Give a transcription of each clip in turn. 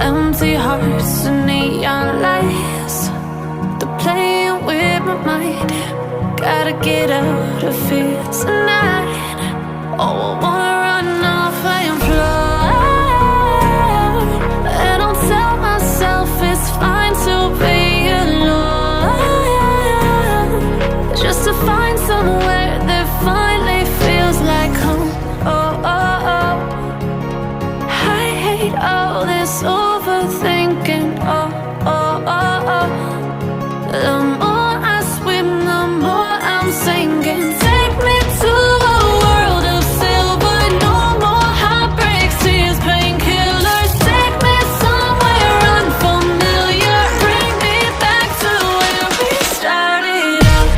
Empty hearts and neon lights, they're playing with my mind. Gotta get out of here tonight. Oh, I wanna run off and fly. And I'll tell myself it's fine to be alone, just to find somewhere that finally feels like home. Oh, oh, oh. I hate all this overthinking. Oh, oh, oh, oh. The more I swim, the more I'm sinking. Take me to a world of silver. No more heartbreaks, tears, painkillers. Take me somewhere unfamiliar. Bring me back to where we started out.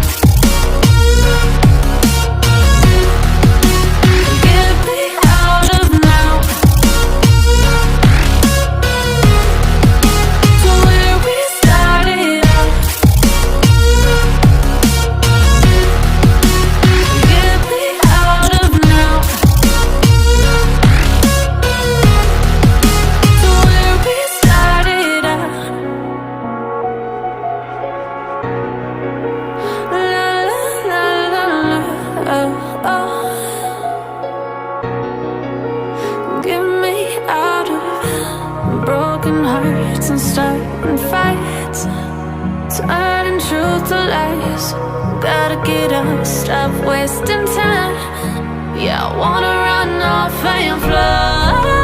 Get me out of now, to where we started out. Get me out of now, to where we started out. La la la la la, oh, oh. Get me out of broken hearts and starting fights, turning truth to lies. Gotta get up, stop wasting time. Yeah, I wanna run off and fly.